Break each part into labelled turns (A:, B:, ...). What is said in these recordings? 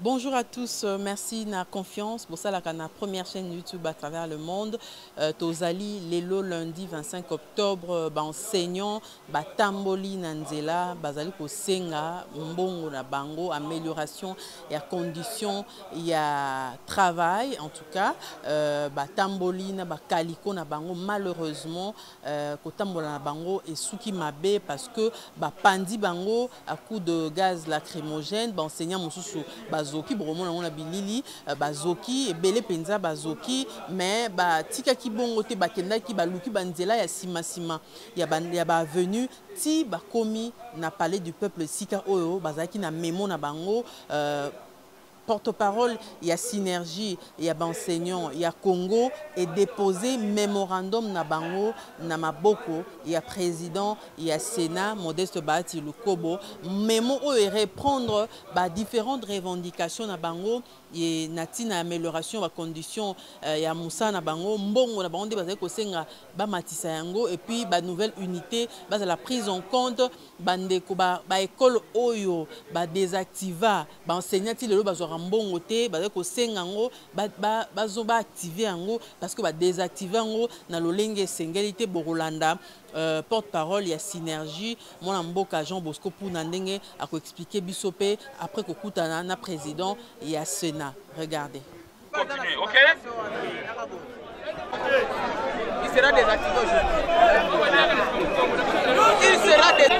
A: Bonjour à tous, merci de la confiance pour ça la première chaîne YouTube à travers le monde. Tozali lelo lundi 25 octobre enseignant batamboli nanzela bazali ko senga mbongo na bango amélioration et conditions il a travail en tout cas batamboli na bakaliko na bango malheureusement kotambola na bango et suki mabe parce que pandi bango à coup de gaz lacrymogène enseignant mususu bazoki boromona ngona bilili bazoki ebele penza bazoki mais tika ki bongo te bakenda ki baluki banzela ya sima ya ba venu ti bakomi na palais du peuple sika oyo bazaki na memo na bango porte-parole, il y a Synergie, il y a enseignant, il y a Congo et déposé mémorandum na bango na maboko, il y a président, il y a Sénat, Modeste Bahati Lukobo, mémo et répondre différentes revendications na bango et natina amélioration ba conditions il y a Moussa na bango mbongo na bango bazali ko senga ba matisa yango et puis ba nouvelle unité la prise en compte bandeko ba école oyo ba désactiva ba enseignant ti lelo bazora mbongo te bazali ko senga ngo bazo ba activer yango parce que ba désactiver yango na lolenge sengeli borolanda porte-parole il y a Synergie mon mboka Jean Bosco pour ndenge a ko expliquer bisope après ko kutana na président il y a Sénat. Regardez.
B: Continuez, ok?
C: Il sera désactivé aujourd'hui. Il sera désactivé.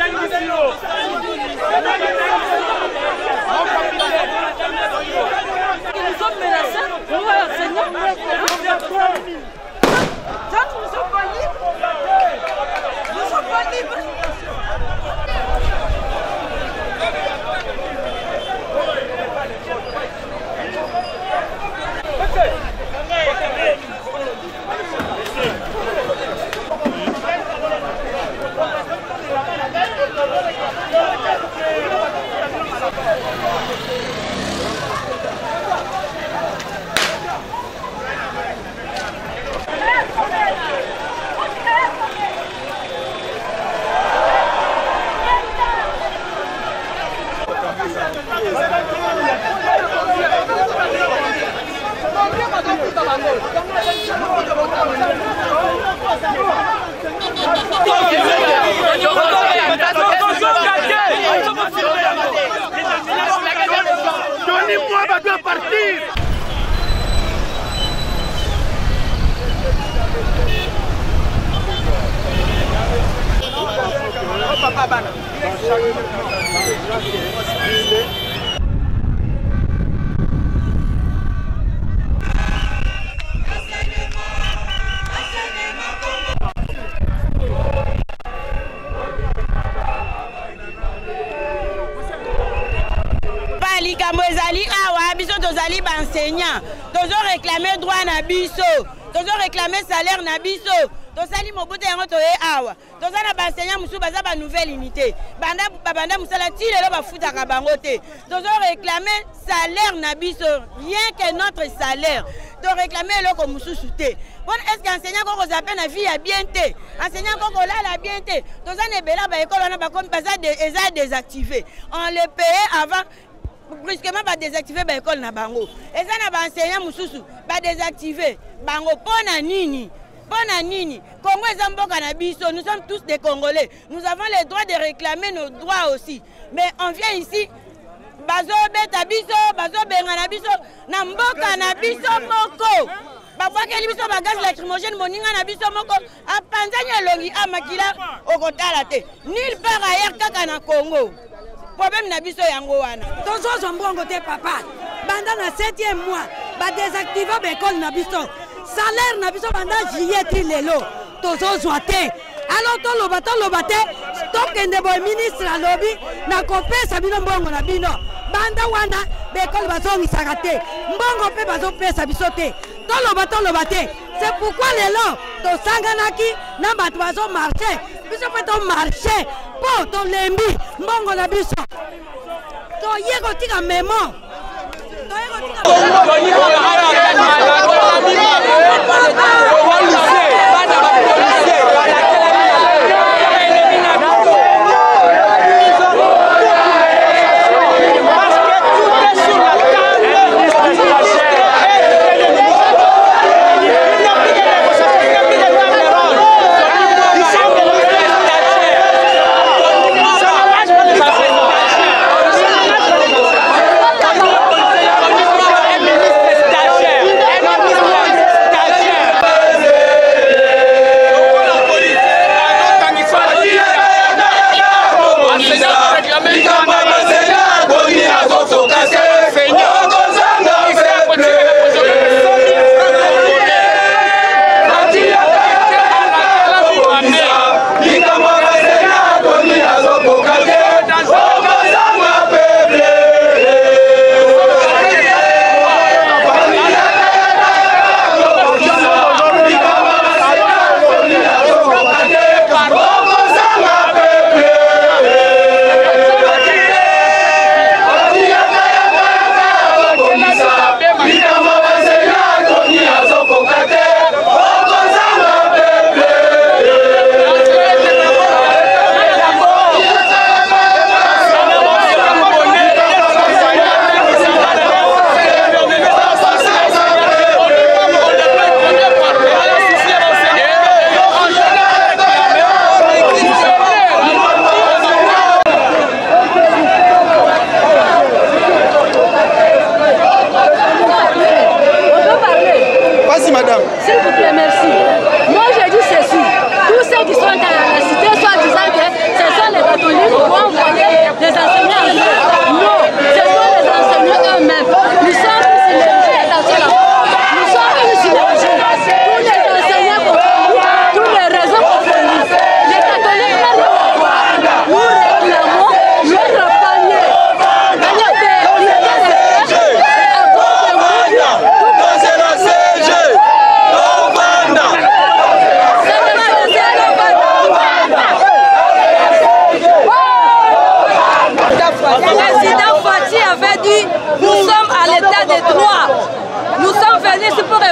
B: Nous sommes menacés, nous enseignants. Donc nous ne sommes pas libres. Nous ne sommes pas libres.
C: Donnez-moi ma doit partir. Papa Bana.
B: likambo ezali awa biso tozali ba enseignant tozo réclamer droit na biso tozo réclamer salaire na biso tosali mobuta yango toye awa toza na ba enseignant musu baza ba nouvelle unité banda musala ti lelo bafutaka bango te tozo réclamer salaire na biso rien que notre salaire to réclamer eloko mususu te bon est-ce que enseignant koko zape na vie ya bien te enseignant koko lala bien te toza na ebela ba école wana bakomi baza eza désactivé on le payait avant brusquement ba désactiver ba école na bango eza na ba enseignant mususu ba désactiver bango pona nini Congo est mboka na biso nous sommes tous des Congolais nous avons le droit de réclamer nos droits aussi mais on vient ici bazo beta biso bazo benga na biso na mboka na biso moko bafakeli biso ba gaz lacrymogène moninga na biso moko apanzanya longi amakila okotala te nulle part ailleurs kaka na Congo problème na biso yango wana
D: tozo mbongo te papa banda na 7e mois ba désactiver ba école na biso salaire na biso banda juillet ti lelo tozo zwa te alors toloba te tokende boye ministre alobi na kopesa bino mbongo na bino banda wana ba école bazongisaka te mbongo mpe bazopesa biso te toloba te c'est pourquoi lelo tosanganaki na bato bazomarche biso mpe tomarche mpo tolembi mbongo na biso toye kotika memo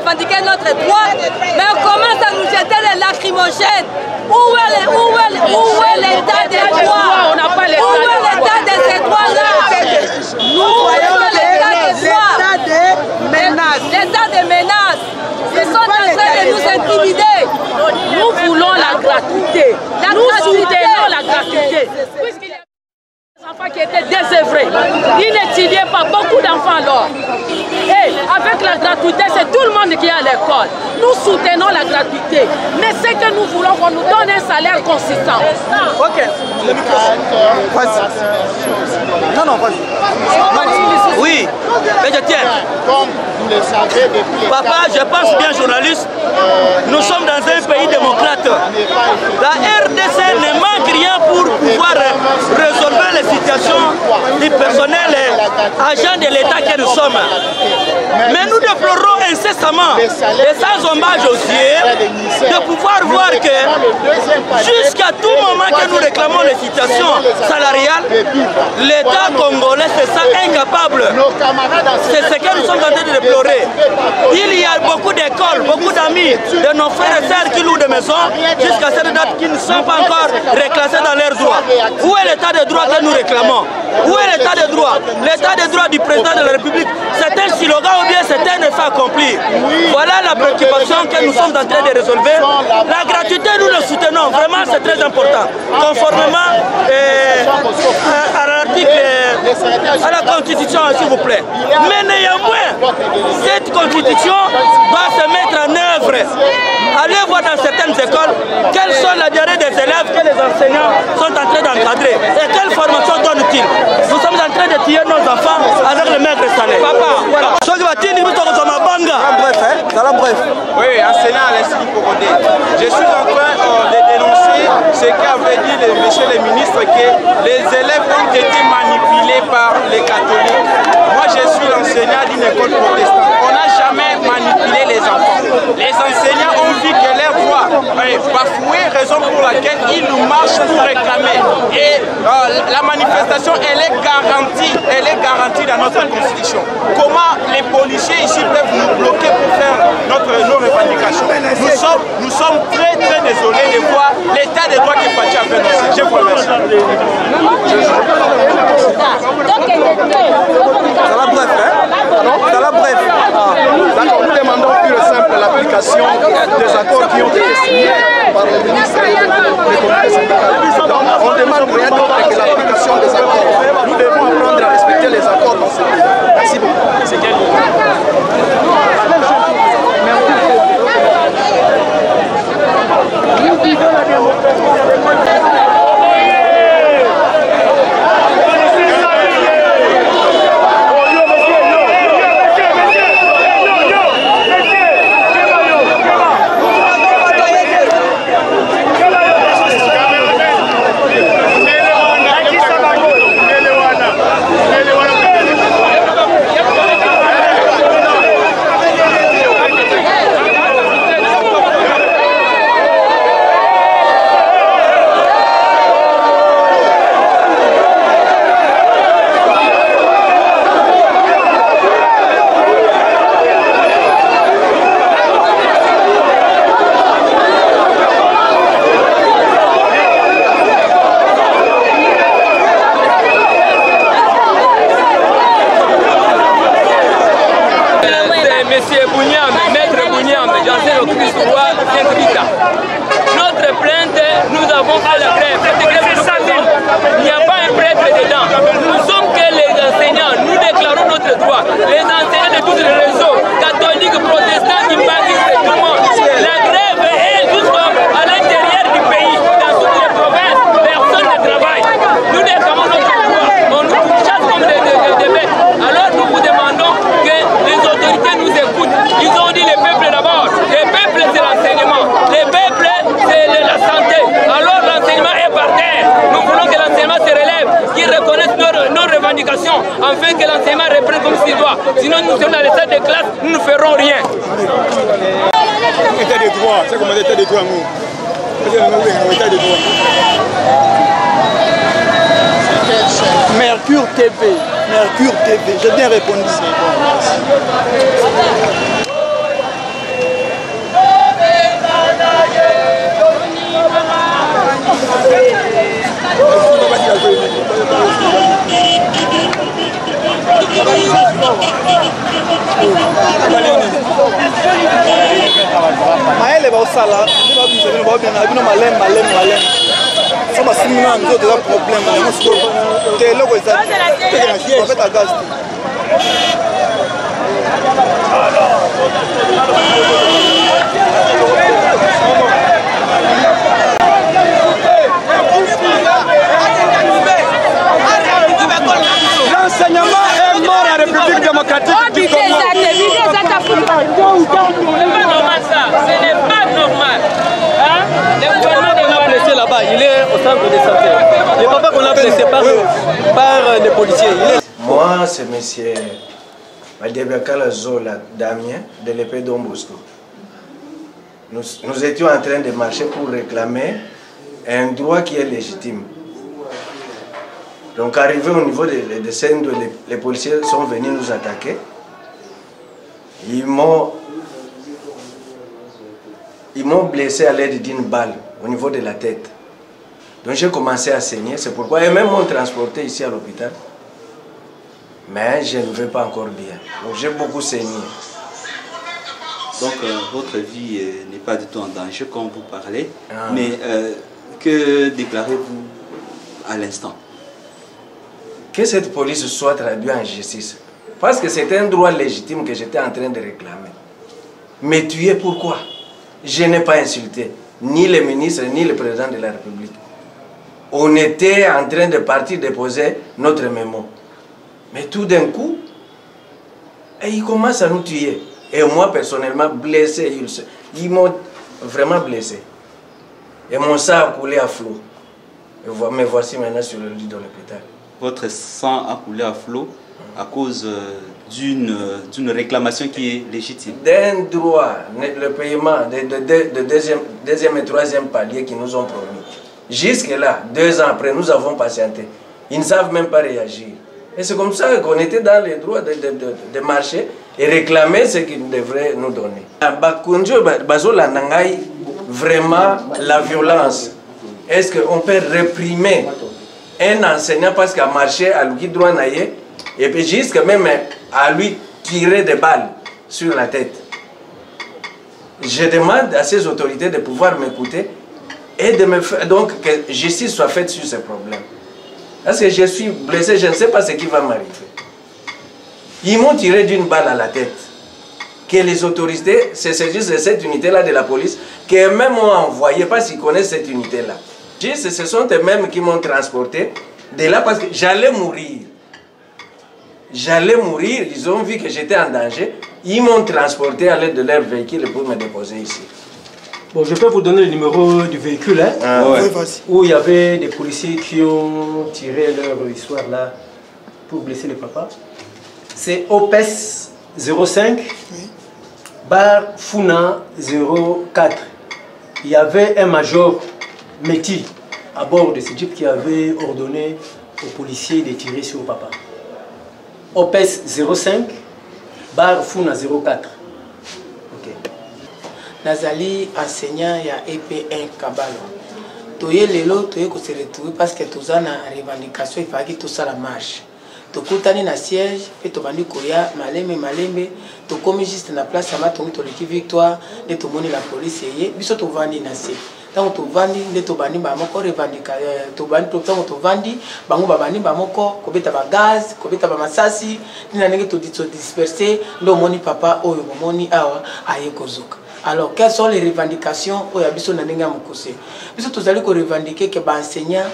E: revendiquer notre droit, mais on commence à nous jeter les lacrymogènes. Où est l'état des droits? On n'a pas l'état. Où est l'état de ces droits-là? Nous voyons l'état des menaces. L'état des menaces. Ils sont en train de nous intimider. Nous voulons la gratuité. Nous soutenons la gratuité. Puisqu'il y a des enfants qui étaient désœuvrés. Ils n'étudiaient pas, beaucoup d'enfants alors. Et avec la gratuité, c'est tout le monde qui est à l'école. Nous soutenons la gratuité. Mais c'est que nous voulons qu'on nous donne un salaire consistant.
C: Ok. Le micro. Vas-y. Non, vas-y. Oui, mais je tiens.
F: Comme vous le savez depuis...
C: Papa, je pense bien journaliste, nous sommes dans un pays démocrate. La RDC ne manque rien pour pouvoir résolver les situations du personnel et agents de l'État que nous sommes. Mais nous déplorons incessamment, et sans hommage aux yeux, de pouvoir voir que jusqu'à tout moment que nous réclamons les situations salariales, l'État congolais se sent incapable. C'est ce que nous sommes en train de déplorer. Il y a beaucoup d'écoles, beaucoup d'amis, de nos frères et sœurs qui louent des maisons jusqu'à cette date qui ne sont pas encore reclassés dans leurs droits. Où est l'état de droit que nous réclamons? Où est l'état de droit? L'état de droit du président de la République, c'est un slogan ou bien c'est un effet accompli? Voilà la préoccupation que nous sommes en train de résolver. La gratuité, nous le soutenons, vraiment c'est très important. Conformément à l'article, à la Constitution, s'il vous plaît. Mais néanmoins, cette Constitution doit se mettre en œuvre. Allez voir dans certaines écoles quelles sont les diarrhées des élèves que les enseignants sont en train d'encadrer et quelle formation donnent-ils. Nous sommes en train de tuer nos enfants avec le maigre salaire. Papa, voilà. Bref.
G: Oui, enseignant à l'Institut Congolais. Je suis en train de dénoncer ce qu'avait dit monsieur le ministre, que les élèves ont été manipulés par les catholiques. Moi, je suis l'enseignant d'une école protestante. On n'a jamais manipulé les enfants. Les enseignants ont vu que leurs droits bafoués, raison pour laquelle ils nous marchent pour réclamer. Et la manifestation, elle est garantie dans notre constitution. Comment les policiers ici peuvent nous bloquer pour faire nos revendications? Nous sommes très désolés de voir l'état des droits qui est parti à faire. Je vous remercie.
C: Ça va bref, hein? Ça va bref.
F: D'accord, nous demandons pure et simple l'application des accords qui ont été signés par le ministre des comités syndicaux. On demande rien d'autre que l'application des accords. Nous devons apprendre à respecter les accords dans ce pays. Merci beaucoup. C'est quel
H: Notre plainte, nous avons fait la grève. Cette grève, il n'y a pas un prêtre dedans. Nous sommes que les enseignants, nous déclarons notre droit. Les enseignants de tous les réseaux, catholiques, protestants, humanistes, tout le monde. La grève est jusqu'à l'intérieur du pays, dans toutes les provinces. Personne ne travaille. Nous déclarons notre droit. On nous chasse comme des bêtes. Alors nous vous demandons que les autorités nous écoutent. Ils ont dit les peuples d'abord. Les peuples, c'est l'enseignement. Les peuples, c'est la santé. Alors l'enseignement est par terre. Nous voulons que l'enseignement se relève, qu'ils reconnaissent nos revendications, afin que l'enseignement reprenne comme s'il doit. Sinon, nous sommes dans les salles de classe, nous ne ferons rien.
F: État des droits, c'est comme l'état des droits, nous. État des droits.
C: Mercure TV, j'ai bien répondu.
F: Maëlle va au sala, il va bien malem. Ça va signer un autre problème. C'est là où ça. C'est en fait à gaz. L'enseignement est mort en République démocratique du Congo.
H: Ce n'est pas normal. Le gouvernement
I: qu'on a blessé là-bas, il est au centre de santé. Le papa qu'on a blessé par les policiers.
J: Moi, c'est monsieur Madebakala Zola Damien de l'épée Don Bosco. Nous étions en train de marcher pour réclamer un droit qui est légitime. Donc, arrivé au niveau de scènes où les policiers sont venus nous attaquer, ils m'ont blessé à l'aide d'une balle au niveau de la tête. Donc j'ai commencé à saigner, c'est pourquoi ils même m'ont transporté ici à l'hôpital. Mais je ne vais pas encore bien. Donc j'ai beaucoup saigné.
K: Donc votre vie n'est pas du tout en danger comme vous parlez. Mais que déclarez-vous à l'instant?
J: Que cette police soit traduite en justice. Parce que c'est un droit légitime que j'étais en train de réclamer. Mais tuer pourquoi? Je n'ai pas insulté ni le ministre ni le président de la République. On était en train de partir déposer notre mémo. Mais tout d'un coup, ils commencent à nous tuer. Et moi personnellement blessé, ils m'ont vraiment blessé. Et mon sang a coulé à flot. Et me voici maintenant sur le lit de l'hôpital.
K: Votre sang a coulé à flot à cause d'une réclamation qui est légitime.
J: D'un droit, le paiement de deuxième et troisième palier qui nous ont promis. Jusque-là, 2 ans après, nous avons patienté. Ils ne savent même pas réagir. Et c'est comme ça qu'on était dans les droits de marcher et réclamer ce qu'ils devraient nous donner. Vraiment, la violence. Est-ce qu'on peut réprimer un enseignant parce qu'il a marché à lui droit naïe et puis jusqu'à même à lui tirer des balles sur la tête? Je demande à ces autorités de pouvoir m'écouter et de me faire, donc que justice soit faite sur ce problème. Parce que je suis blessé, je ne sais pas ce qui va m'arriver. Ils m'ont tiré d'une balle à la tête. Que les autorités se saisissent de cette unité-là de la police, qu'eux-mêmes m'ont envoyé parce qu'ils connaissent cette unité-là. Ce sont eux-mêmes qui m'ont transporté de là parce que j'allais mourir. J'allais mourir, ils ont vu que j'étais en danger. Ils m'ont transporté à l'aide de leur véhicule pour me déposer ici.
I: Bon, je peux vous donner le numéro du véhicule, hein,
J: ouais.
I: Où il y avait des policiers qui ont tiré leur histoire là pour blesser le papa. C'est OPES 05 bar Funa 04. Il y avait un major Métis à bord de ce jeep qui avait ordonné aux policiers de tirer sur le papa. OPES 05 bar Funa 04.
L: Nazali enseignant ya EP1 Kabalo. Toye lelo toye ko se retrouver parce que toza na revendication il fallait que tout ça la marche. Tokutani na siège et tobandi koya malembe to komi juste na place ama to leki victoire de to moni la police yé biso to vandi na se. Tant to vandi de to bandi ba moko revendication to bandi to vandi bango ba bandi ba moko ko beta ba gaz ko beta ba masasi dina nenge to disperser ndo moni papa oyo moni awa aye kozuka. Alors, quelles sont les revendications au Yabiso Nanenga Mokose? Biso tozali ko revendiquer que ba enseignant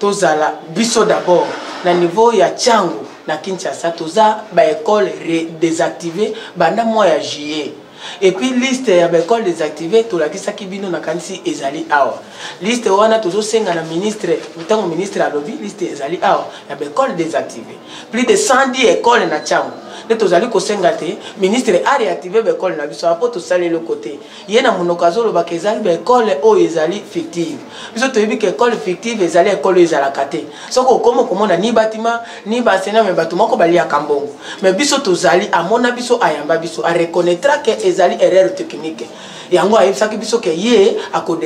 L: tozala biso d'abord na niveau ya Tchango na Kinshasa toza ba école désactivée banda mois ya juillet. Et puis liste ya ba école désactivée to la kisa kibino na kanisi ezali awa. Liste wana tozo senga na ministre, utango ministre a lobby liste ezali awa ya ba école désactivée. Plus de 110 écoles na Tchango. Tozali ko sengate ministre a réactivé l'école na biso apo to sali le côté yena monokazo lo bakezali be école o ezali fictive biso to yebi que école fictive ezali école ezala kate soko komo komona ni bâtiment ni basena me bâtiment ko bali ya kambongo mais biso tozali amona biso ayamba biso a reconnaîtra que ezali erreur technique yango ayebisaki biso ke ye ako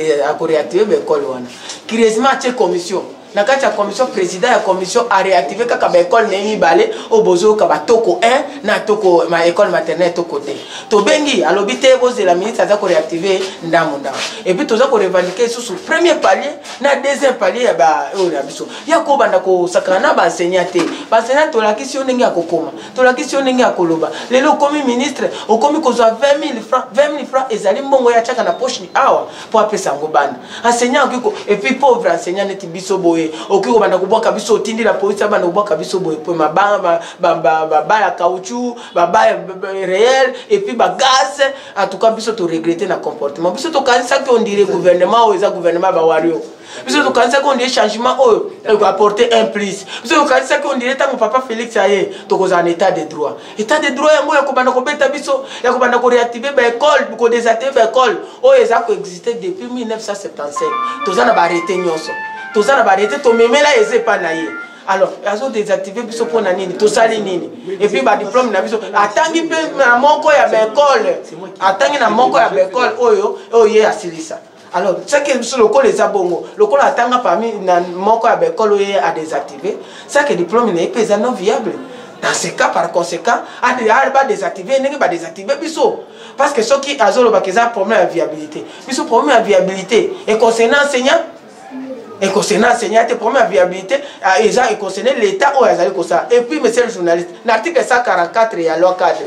L: réactiver be école wana curieusement che commission na kati ya commission président ya commission a réactiver kaka ba école nemi balé au bozo ka ba toko 1 na toko ma école maternelle toko te to bengi alobi te boze la ministre za ko réactiver ndamu et puis toza ko revendiquer sous premier palier na deuxième palier ya ba o na biso ya ko banda ko sakana ba enseignant te ba enseignant to la question ndenge akokoma to la question ndenge akoloba lelo komi ministre o komi ko za 20 000 francs ezali mbongo ya chaka na poche ni awa pour apesa ngo banda enseignant ko et puis pauvre enseignant neti biso boye okiko banda ko boka biso tindi la police banda ko boka biso boye pour mabanga ba ya caoutchouc ba réel et puis ba gaz en tout cas biso to regretter na comportement biso to kanisa que on dirait gouvernement ou eza gouvernement ba wario biso to kanisa que on dirait changement o ko apporter un plus biso to kanisa que on dirait tant papa Félix aye to ko en état de droit yango ya ko banda ko beta biso ya ko banda ko réactiver ba école ko désactiver ba école o eza ko exister depuis 1975 to za na ba arrêter nyonso to za na ba arrêter to memela eze pa na ye. Alors, ils ont désactivé biso pour nani, tout ça nini. Et puis ba diplôme na biso. Atangi pe na moko ya école. Atangi na moko ya école oyo oye asilisa. Alors, c'est que sur le col les abongo, le col atanga parmi na moko ya école oye a désactiver. C'est que diplôme n'est pas non viable. Dans ce cas par conséquent, a pas désactiver, n'est pas désactiver biso. Parce que ceux qui azolo ba keza problème de viabilité. Biso problème de viabilité et concernant enseignant et concernant enseignant, te promet la viabilité, et concernant l'État ou et puis, monsieur le journaliste, l'article 144 et la loi cadre.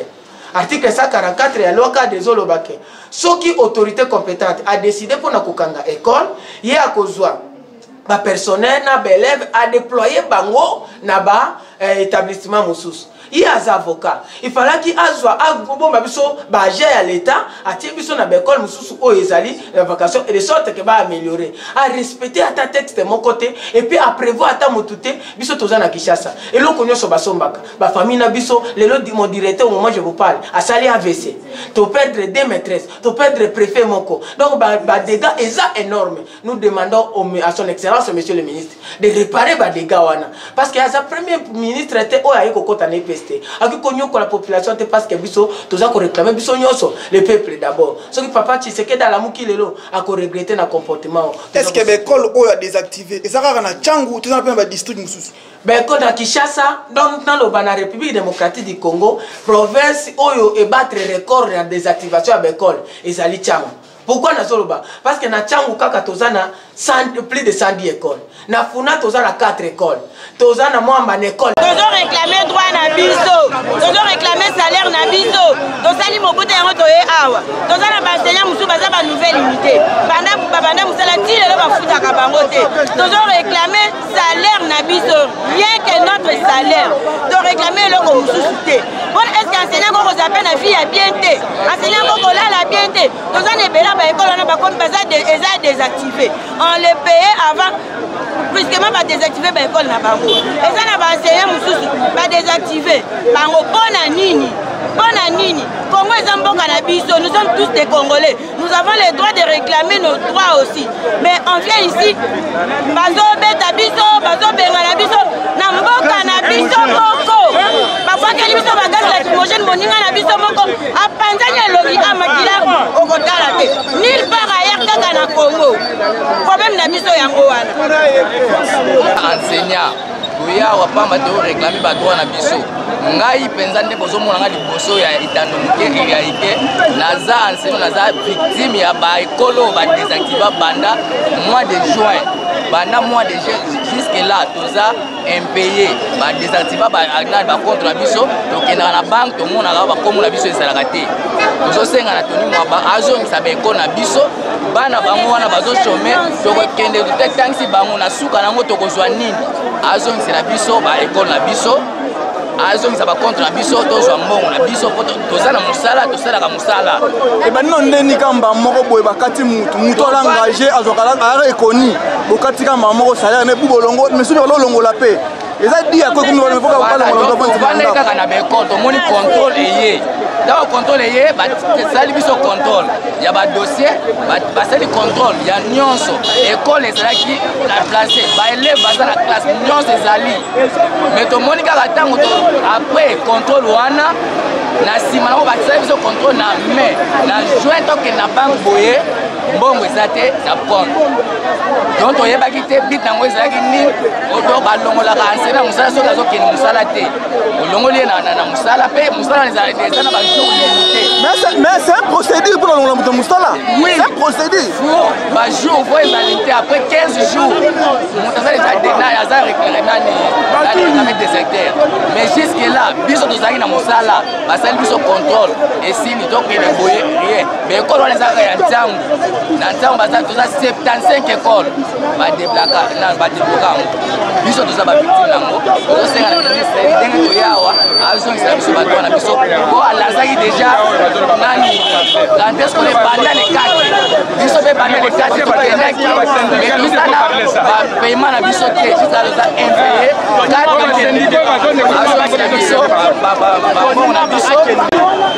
L: Article 144 et la loi cadre des Olobake. Ce qui autorité compétente a décidé pour la école, il y a un personnel, un élève a déployé bango na ba établissement moussous. Il y a des avocats. Il fallait qu'il y ait à l'État, à Tibiso na l'école moussous ou ezali la vacation et de sorte que va améliorer. À respecter à ta texte de mon côté et puis à prévoir à ta motouté, biso tozana Kishasa. Et l'on connaît sur Basombaka. Ma famille na biso, les lots mon directeur au moment où je vous parle, à Sali AVC. Tu perdre des maîtresses, tu perdre le préfet Moko. Donc, bah dégâts est énorme. Nous demandons à son excellence, monsieur le ministre, de réparer les dégâts. Parce que sa premier ministre était au Aïko Kotane PST. Aki konyo ko la population te parce que biso toza ko réclamer biso nyonso le peuple d'abord. Ce que papa Tshisekedi à la muki lelo a ko regretter na comportement.
M: Est-ce que l'école o a désactivé et ça va na Tchangu toza pe ba district mususu.
L: L'école à Kinshasa dans le Bana République démocratique du Congo, province oyo e battre record na désactivation à l'école ezali Tchangu. Pourquoi na Zoloba? Parce que na Tchangu kaka tozana plus de 110 écoles. Na Funa tozana 4 écoles. Tozana mwamba école.
B: Tozo réclamer droit na biso. Tozo réclamer salaire na biso. Tozali mobuta yango toye awa. Tozana ba enseignant musu baza ba nouvelle unité. Banda musala ti lelo ba futa ka bango te. Tozo réclamer salaire na biso. Rien que notre salaire. To réclamer le ko musu te. Bon est-ce que enseignant ko zape na vie ya bien te. Enseignant ko la bien te. Tozana ebela ba école na ba comme baza désactivé. On le payait avant. Puisqu'ement va désactiver l'école na bango. Et ça na ba enseignant mususu va désactiver. Bango pona nini? Pona nini? Congo ezamboka na biso, nous sommes tous des Congolais. Nous avons le droit de réclamer nos droits aussi. Mais on vient ici, bazo beta biso, bazo benga na biso, na mboka na biso moko. Parfois que biso ba gaz lacrymogène moninga na biso moko, apanzanya logi amakila okotala te. Nulle part ailleurs kaka na Congo. Problème na biso yango wana.
N: Enseignant Goya wapamba te réclamer ba droit na biso. Ngai penza nde bozomona nga liboso ya itando mukeri ya ike naza enseignant naza victime ya ba ekolo ba désactiver banda mois de juin banda mois de juin jusque là toza impayé ba désactiver ba contre la biso tokenda na banque tomona ba komo na biso esalaka te tozosenga na toni mwa ba azongisa ba ekolo na biso bana bango wana bazo chômer tokende tutangisi bango na suka nango tokozwa nini azongisa na biso ba ekolo na biso azongisa ba contre na biso tozwa mbongo na biso poto tozala musala tosalaka musala
M: e banino ndeni kamba moko boye bakati mutu ala engagé azokala ara ekoni bokati kamba moko salaire ne bubolongo mais soki balolongola pe eza dia ko komi bana foka balongola ba
N: bana kaka na be konto moni contrôle eye dans le contrôle eye ba sali biso contrôle ya ba dossier ba sali contrôle ya nyonso école ezalaki la placer ba élève baza na classe nyonso ezali mais to moni kaka tango to après contrôle wana na sima na ba sali biso contrôle na mai na juin to ke na banque boye mbongo eza te na prendre donc toyebaki te bit nango ezalaki nini oto balongolaka enseigne na mosala soki azokende mosala te olongoli ye na mosala mpe mosala eza na bajour limité.
M: Mais c'est un procédure pour longola moto mosala.
N: Oui,
M: c'est un procédure.
N: Bajour faut limité après 15 jours moto aza réclamé des secteurs. Mais jusque là biso tozalaki na mosala basali biso contrôle esili tokende boye rien mais ekolo wana ezalaka ya ntango na ntango bazali toza 75 ekole badebloka yango biso toza bavictime yango tozosenga na ministre ndenge toyawa azongisela biso bato wana biso po alanzaki déjà nani rentrée scolaire banda le 4 biso mpe banda le 4 tokendaki mais tosala bapaiement na biso te jusqu'à toza impayé 4 biso babongo na biso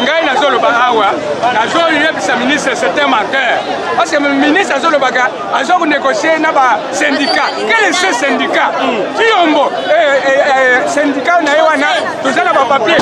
O: ngai nazoloba awa nazoyebisa ministre c'est un menteur parce que ministre azolobaka azokonégocier na basyndicat. Quel est ce syndicat kiyombo syndicat na ye wana toza na bapapier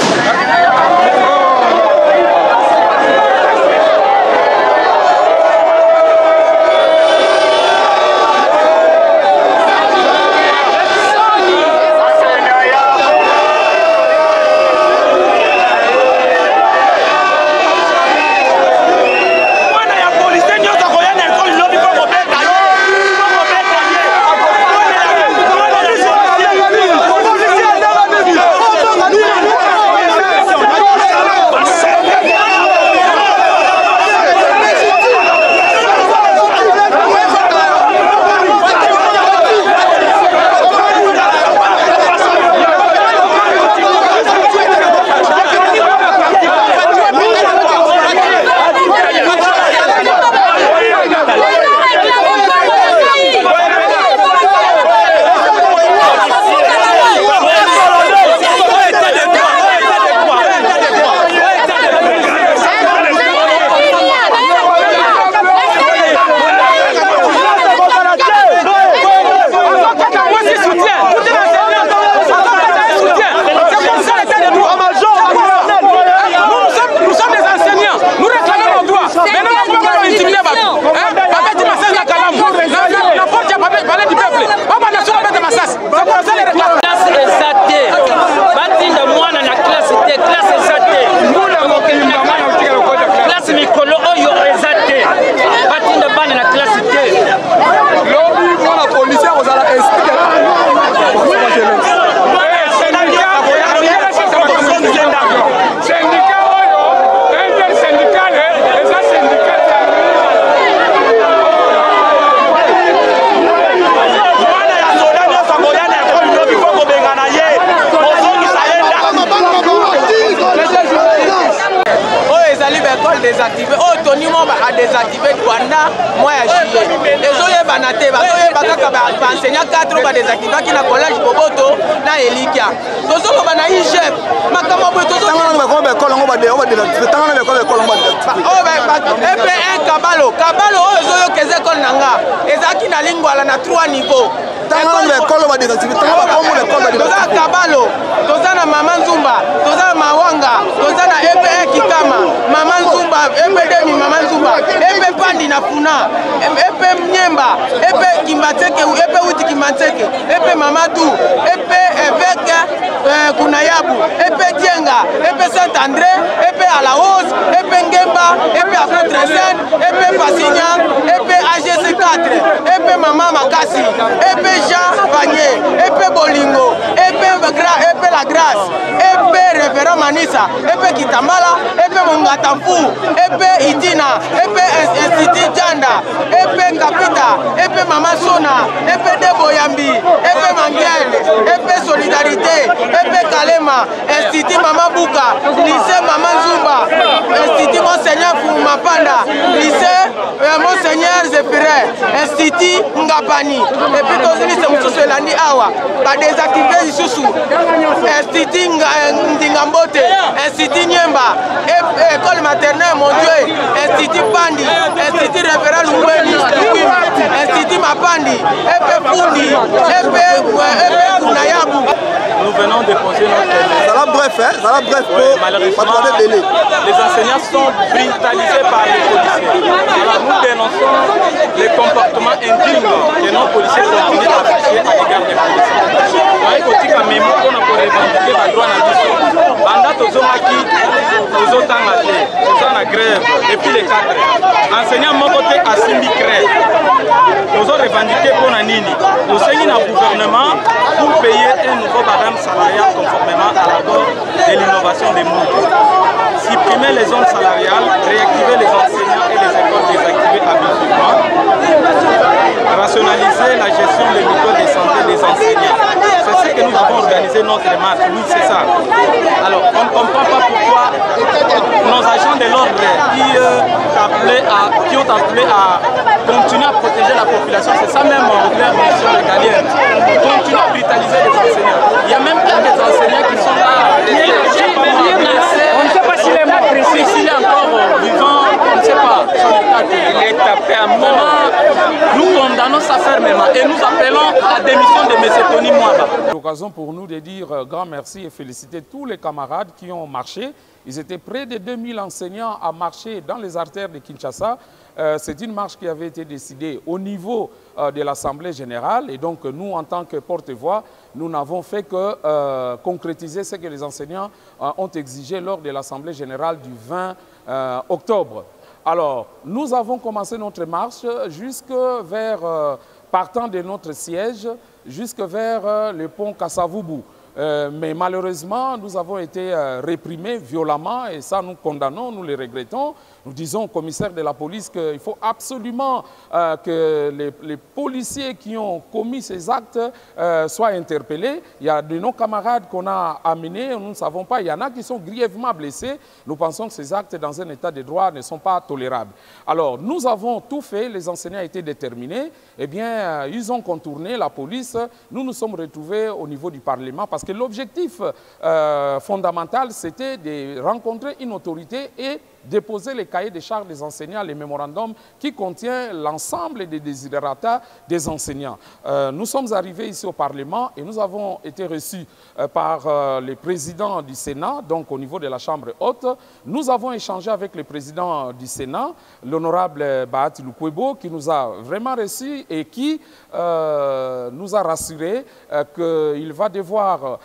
L: désactivé oh Tony Momba a désactivé pendant mois de juillet désolé banaté bakaka ba enseignant 4 ba désactivé qui na collège Boboto na Elikia tozo ba na IGF makamo bo tozo tanga na ko be kolongo ba désactivé tanga na ko be kolongo ba désactivé oh ba EP1 Kabalo oh zoyo keze kol nanga ezaki na lingwa la na 3 niveaux tanga na ko ba désactivé tanga ba ko mo le ko ba désactivé Kabalo toza na Mama Nzumba toza na Mawanga toza na EP1 Kikama Mama Nzumba EP2 Mama Nzumba EP Pandi na Funa EP Mnyemba EP Kimbateke EP Uti Kimbateke EP Mamadou EP Eveke Kunayabu EP Dienga EP Saint-André EP Alaos EP Ngemba EP Afro-Tresen EP Pasinya EP AGC 4 EP Mama Makasi EP Jean Vanier EP Bolingo EP La Grâce EP Révérend Manissa EP Kitambala EP Mongatampu EP Itina EP Institut Janda EP Kapita EP Mama Sona EP Deboyambi EP Mangel EP Solidarité EP Kalema Institut Mama Buka Lycée Mama Nzumba Institut Monseigneur Fumapanda Lycée Monseigneur Zephyrin Institut Ngapani et puis tozili se mususu elandi awa ba désactiver isusu Institut Ndingambote Institut Nyemba école maternelle mon Dieu Institut Pandi Institut Révérend Lumbeni Institut Mapandi EP Fundi EP Kunayabu.
M: Nous venons de poser notre bref, hein, ça va bref.
G: Malheureusement, les enseignants sont brutalisés par les policiers. Alors nous dénonçons les comportements indignes que nos policiers continuent à afficher à l'égard des policiers. Nous kotika memo mpona korevendiquer badroit na biso. Banda tozongaki tozotanga te, toza na grève depuis les 4 heures. Enseignant moko te asimbi grève. Tozo revendiquer mpona nini? Tosengi na gouvernement pour payer un nouveau barème salarial conformément à l'accord de l'innovation des mondes. Supprimer les zones salariales, réactiver les enseignants et les écoles désactivées abusivement, rationaliser la gestion des mutuelles de santé des enseignants. C'est ce que nous avons organisé notre marche. Oui, c'est ça. Alors, on ne comprend pas pourquoi nos agents de l'ordre qui ont appelé à continuer à protéger la population, c'est ça même leur mission régalienne. Continuer à brutaliser les enseignants. Il y a même plein des enseignants qui sont là. On ne sait pas s'il est mort précis. S'il est encore vivant, on ne sait pas. Il est tapé à mort. Nous condamnons ça fermement et nous appelons à la démission de M. Tony Mwaba.
P: C'est l'occasion pour nous de dire grand merci et féliciter tous les camarades qui ont marché. Ils étaient près de 2000 enseignants à marcher dans les artères de Kinshasa. C'est une marche qui avait été décidée au niveau de l'Assemblée générale. Et donc, nous, en tant que porte-voix, nous n'avons fait que concrétiser ce que les enseignants ont exigé lors de l'Assemblée générale du 20 octobre. Alors, nous avons commencé notre marche jusque vers, partant de notre siège, jusque vers le pont Kassavubu. Mais malheureusement, nous avons été réprimés violemment et ça nous condamnons, nous les regrettons. Nous disons au commissaire de la police qu'il faut absolument que les policiers qui ont commis ces actes soient interpellés. Il y a de nos camarades qu'on a amenés, nous ne savons pas, il y en a qui sont grièvement blessés. Nous pensons que ces actes dans un état de droit ne sont pas tolérables. Alors, nous avons tout fait, les enseignants étaient déterminés. Eh bien, ils ont contourné la police. Nous nous sommes retrouvés au niveau du Parlement parce que l'objectif fondamental, c'était de rencontrer une autorité et déposer les cahiers de charges des enseignants, les mémorandums qui contient l'ensemble des desiderata des enseignants. Nous sommes arrivés ici au Parlement et nous avons été reçus par le président du Sénat, donc au niveau de la Chambre haute. Nous avons échangé avec le président du Sénat, l'honorable Bahati Lukwebo, qui nous a vraiment reçus et qui nous a rassurés qu'il va devoir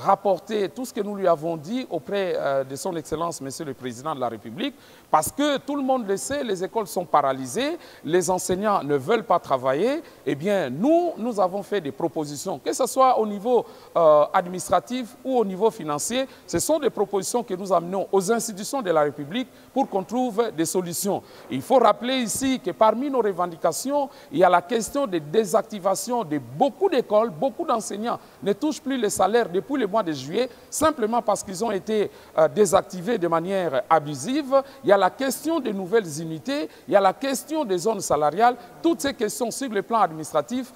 P: rapporter tout ce que nous lui avons dit auprès de son Excellence, Monsieur le Président de la République, parce que tout le monde le sait, les écoles sont paralysées, les enseignants ne veulent pas travailler. Eh bien, nous avons fait des propositions, que ce soit au niveau administratif ou au niveau financier. Ce sont des propositions que nous amenons aux institutions de la République pour qu'on trouve des solutions. Il faut rappeler ici que parmi nos revendications, il y a la question de désactivation de beaucoup d'écoles. Beaucoup d'enseignants ne touchent plus les salaires depuis le mois de juillet, simplement parce qu'ils ont été désactivés de manière abusive. Il y a la question des nouvelles unités, il y a la question des zones salariales. Toutes ces questions sur le plan administratif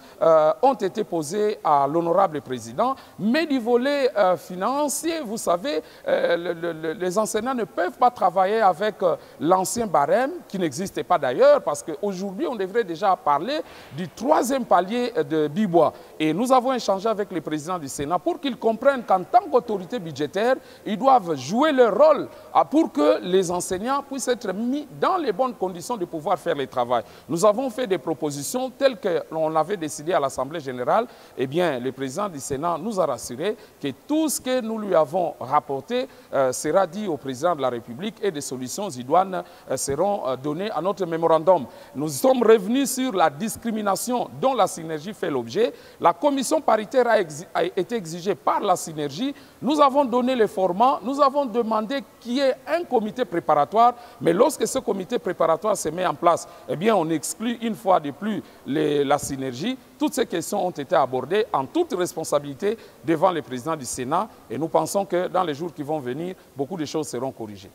P: ont été posées à l'honorable président. Mais du volet financier, vous savez, les enseignants ne peuvent pas travailler avec l'ancien barème, qui n'existait pas d'ailleurs, parce qu'aujourd'hui, on devrait déjà parler du 3e palier de Bibois. Et nous avons échangé avec le président du Sénat pour qu'ils comprennent qu'en tant qu'autorité budgétaire, ils doivent jouer leur rôle pour que les enseignants puissent être mis dans les bonnes conditions de pouvoir faire le travail. Nous avons fait des propositions telles que l'on avait décidé à l'Assemblée générale. Eh bien, le président du Sénat nous a rassuré que tout ce que nous lui avons rapporté sera dit au président de la République et des solutions idoines seront données à notre mémorandum. Nous sommes revenus sur la discrimination dont la synergie fait l'objet. La commission paritaire a été exigée par la synergie. Nous avons donné les formats, nous avons demandé qu'il y ait un comité préparatoire, mais lorsque ce comité préparatoire se met en place, eh bien, on exclut une fois de plus la synergie. Toutes ces questions ont été abordées en toute responsabilité devant le président du Sénat et nous pensons que dans les jours qui vont venir, beaucoup de choses seront corrigées.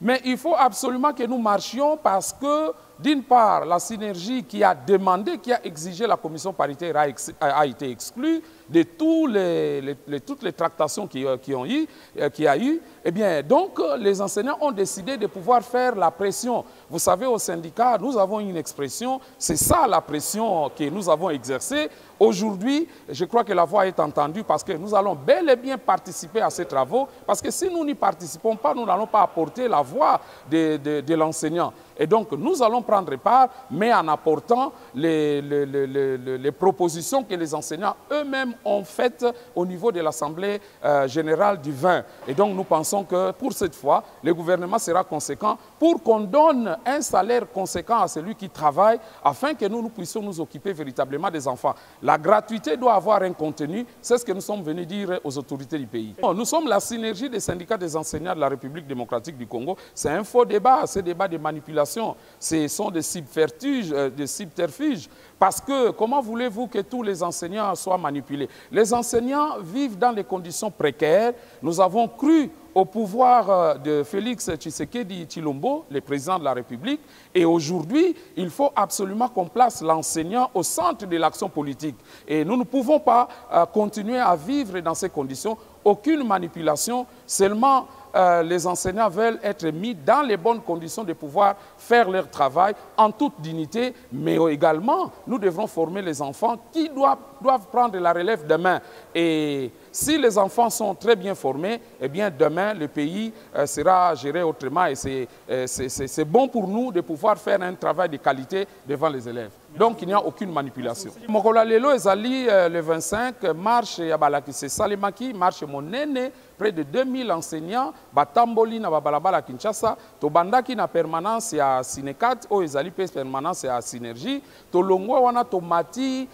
P: Mais il faut absolument que nous marchions parce que d'une part, la synergie qui a demandé, qui a exigé la commission paritaire a été exclue de toutes les tractations qu'il y a eu. Eh bien, donc, les enseignants ont décidé de pouvoir faire la pression. Vous savez, au syndicat, nous avons une expression, c'est ça la pression que nous avons exercée. Aujourd'hui, je crois que la voix est entendue parce que nous allons bel et bien participer à ces travaux, parce que si nous n'y participons pas, nous n'allons pas apporter la voix de l'enseignant. Et donc, nous allons prendre part, mais en apportant les propositions que les enseignants eux-mêmes ont faites au niveau de l'Assemblée générale du 20. Et donc, nous pensons que pour cette fois, le gouvernement sera conséquent pour qu'on donne un salaire conséquent à celui qui travaille, afin que nous puissions nous occuper véritablement des enfants. La gratuité doit avoir un contenu, c'est ce que nous sommes venus dire aux autorités du pays. Nous sommes la synergie des syndicats des enseignants de la République démocratique du Congo. C'est un faux débat, c'est des débats de manipulation. Ce sont des subterfuges. Parce que comment voulez-vous que tous les enseignants soient manipulés? Les enseignants vivent dans des conditions précaires. Nous avons cru au pouvoir de Félix Tshisekedi Tshilombo, le président de la République. Et aujourd'hui, il faut absolument qu'on place l'enseignant au centre de l'action politique. Et nous ne pouvons pas continuer à vivre dans ces conditions. Aucune manipulation, seulement les enseignants veulent être mis dans les bonnes conditions de pouvoir faire leur travail en toute dignité, mais également, nous devrons former les enfants qui doivent prendre la relève demain. Et si les enfants sont très bien formés, eh bien demain, le pays sera géré autrement et c'est bon pour nous de pouvoir faire un travail de qualité devant les élèves. Donc, il n'y a aucune manipulation. Mokola lelo ezali le 25, marche ya balakise salemaki, marche monene, près de 2000 enseignants, batamboli na babalabala Kinshasa, tobandaki na permanence ya Sinekat, o ezali pe permanence ya Synergie, tolongwa wana tomati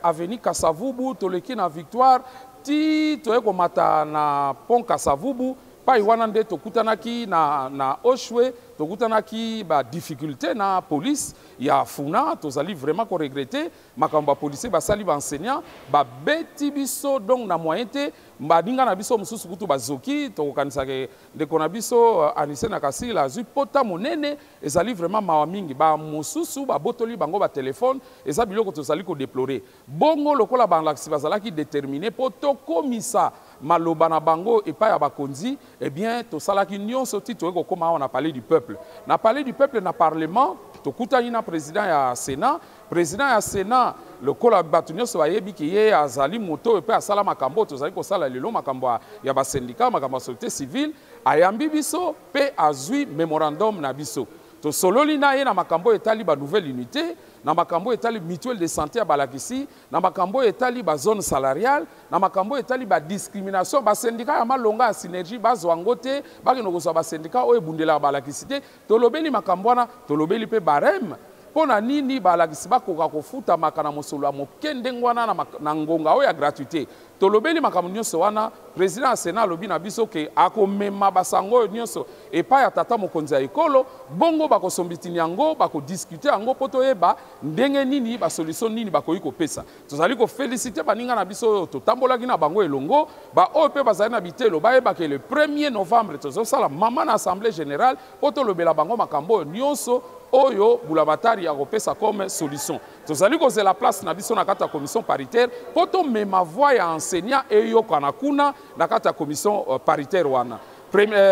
P: avenue Kasavubu, toleki na Victoire, ti toyeko mata na pont Kasavubu, pa iwana nde tokutanaki na Oshwe, tokutanaki ba difficulté na police ya Funa, tozali vraiment ko regretter makambo policier basali ba enseignant ba beti biso donc na moyente mbadinga na biso mususu kutu bazoki tokokanisa ke ndeko na biso Anise na kasi la zui pota monene ezali vraiment mawa mingi ba mususu ba botoli bango ba téléphone eza biloko tozali ko déplorer bongo lokola bandakisi bazalaki déterminé po tokomisa maloba na bango epai ya bakonzi eh bien tosalaki nyonso ti toyeko koma on a parlé du peuple. Na parlé du peuple na parlement, tokutani na président ya Sénat, président ya Sénat, le kola batunyo so bayebi ki ye azali moto epe asala makambo tozali ko sala lelo makambo ya ba syndicat, makambo ya société civile, ayambi biso pe azui mémorandum na biso. To sololi na ye na makambo etali ba nouvelle unité, na makambo etali mutuelle de santé à balakisi, na makambo etali ba zone salariale, na makambo etali ba discrimination, ba syndicat ya malonga ya Synergie bazwangote, ba kinokosa ba syndicat o ebundela balakisi te, tolobeli makambo wana, tolobeli pe barème. Pona nini balakisi bakoka kofuta makana mosolo ya mokende ngwana na ngonga o ya gratuité. Tolobeli makambo nyonso wana président Sénat lobi na biso ke akomema basango nyonso epai ya tata mokonzi ya ekolo bongo bakosombitini yango bakodiscuter yango po toyeba ndenge nini ba solution nini bakoki kopesa. Tozali ko féliciter baninga na biso totambolaki na bango elongo ba oyo pe bazali na bitelo bayeba ke le 1er novembre tozosala mama na assemblée générale po tolobela bango makambo nyonso oyo bulamatari ya kopesa comme solution. Tozali kozela place na biso na kata commission paritaire po to mema voix ya enseignant eyokana kuna na kata commission paritaire wana.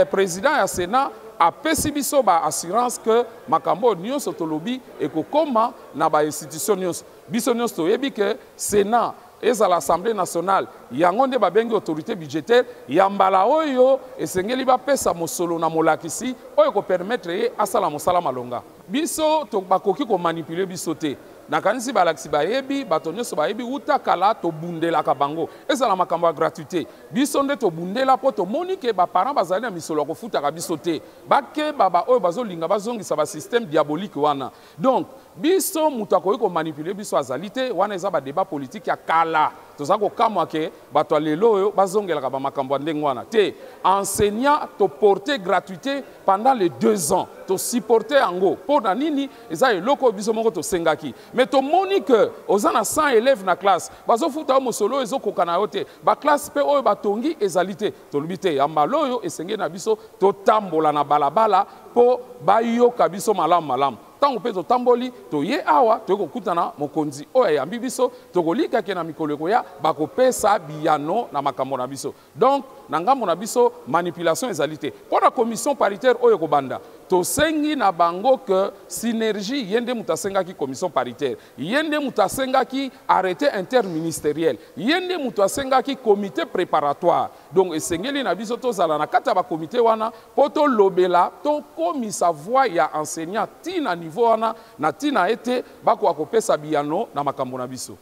P: Président ya Sénat apesi biso ba assurance que makambo nyonso tolobi ekokoma na ba institution nyonso. Biso nyonso toyebi ke Sénat à l'Assemblée nationale, yango nde babengi autorité budgétaire, yambala oyo esengeli bapesa mosolo na molakisi oyo ko permettre ye asala mosala malonga. Biso to bakoki ko manipuler biso te. Nakanisi balakisi bayebi, bato nyonso bayebi uta kala to bundela ka bango. Ezala makambo ya gratuité. Biso nde to bundela po to moni ke ba parents bazali na misolo ko futa ka biso te. Bake baba oyo bazolinga bazongisa ba système diabolique wana. Donc biso mutu akoki ko manipuler biso azali te wana eza ba débat politique ya kala. Toza ko kamwa ke bato lelo oyo bazongela ka ba makambo ya ndenge wana te. Enseignant to porter gratuité pendant les 2 ans. To supporter yango. Po na nini eza eloko biso moko to sengaki. Mais to moni que oza na 100 élèves na classe, bazo futa mosolo ezo kokana yote, ba classe pe oyo batongi ezalité, to lubite ya maloyo esenge na biso to tambola na balabala po bayoka biso malamu malamu. ntango mpe totamboli toye awa toye kokutana mokonzi oyo ayambi biso tokolika ke na mikolo ekoya bakopesa biyano na makambo na biso. Donc na ngambo na biso manipulation ezali te. Mpo na commission paritaire oyo kobanda tosengi na bango que synergie yende mutasengaki commission paritaire, yende mutasengaki arrêté interministériel, yende mutasengaki comité préparatoire. Donc esengeli na biso tozala na kata ba comité wana poto lobela to komisa voix ya enseignant tina niveau wana na tina ete bako akopesa biyano na makambo na biso.